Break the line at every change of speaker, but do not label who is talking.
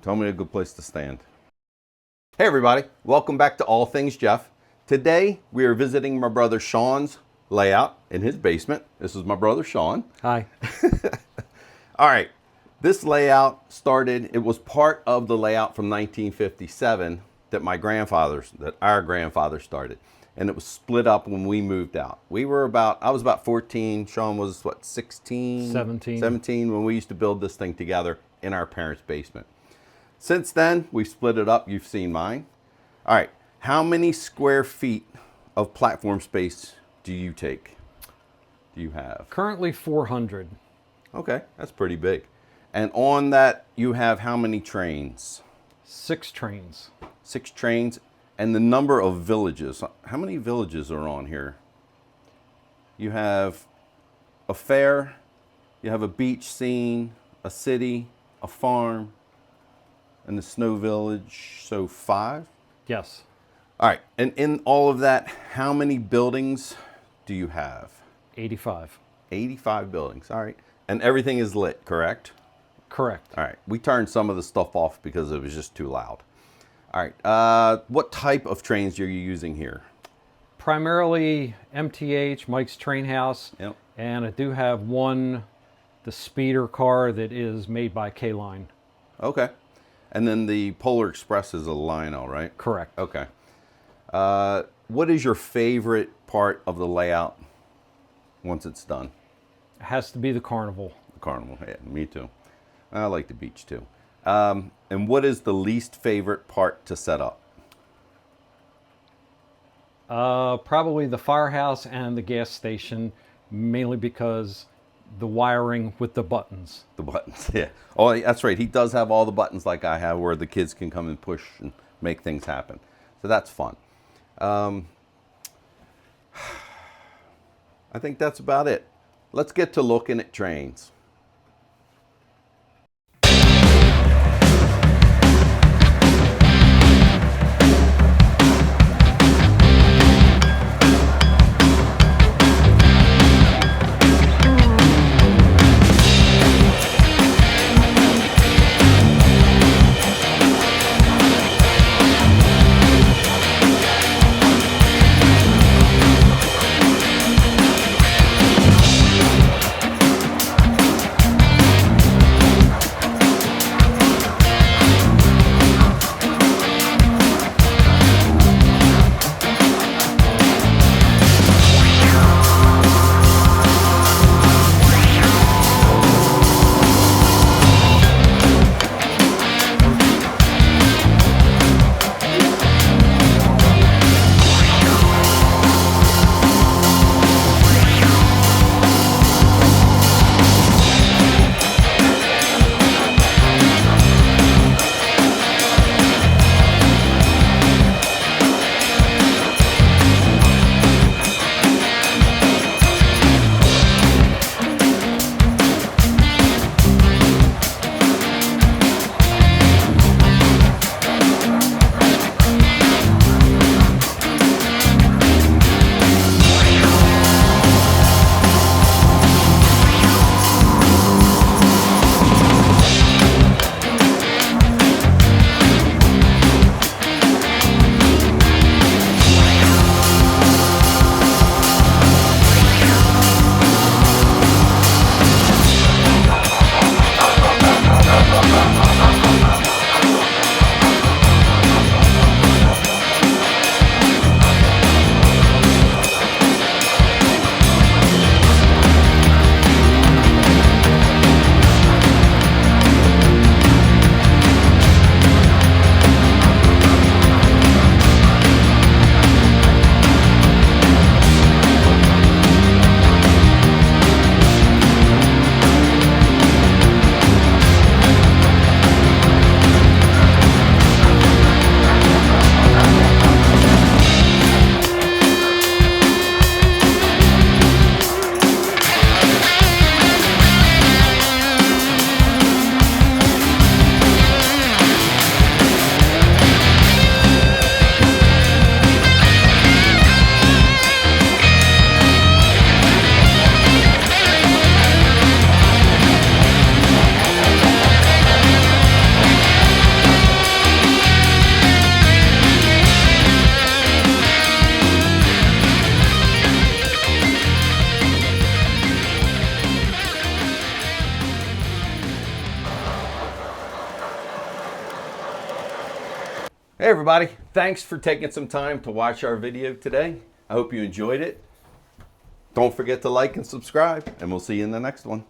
Tell me a good place to stand. Hey everybody, welcome back to All Things Jeff. Today we are visiting my brother Shawn's layout in his basement. This is my brother Shawn.
Hi.
All right, this layout started, it was part of the layout from 1957 that our grandfather started. And it was split up when we moved out. I was about 14, Shawn was what, 16?
17.
17 when we used to build this thing together in our parents' basement. Since then, we've split it up. You've seen mine. All right, how many square feet of platform space do you have?
Currently 400.
Okay, that's pretty big. And on that, you have how many trains?
6 trains.
6 trains. And the number of villages. How many villages are on here? You have a fair, you have a beach scene, a city, a farm, and the snow village, so 5?
Yes.
All right, and in all of that, how many buildings do you have?
85.
85 buildings, all right. And everything is lit, correct?
Correct.
All right, we turned some of the stuff off because it was just too loud. All right, what type of trains are you using here?
Primarily MTH, Mike's Train House.
Yep.
And I do have the speeder car that is made by K-Line.
Okay. And then the Polar Express is a Lionel, right?
Correct.
Okay. What is your favorite part of the layout once it's done?
It has to be the carnival.
The carnival, yeah, me too. I like the beach too. And what is the least favorite part to set up?
Probably the firehouse and the gas station, mainly because the wiring with the buttons.
The buttons, yeah. Oh, that's right. He does have all the buttons like I have where the kids can come and push and make things happen. So that's fun. I think that's about it. Let's get to looking at trains. Hey everybody, thanks for taking some time to watch our video today. I hope you enjoyed it. Don't forget to like and subscribe, and we'll see you in the next one.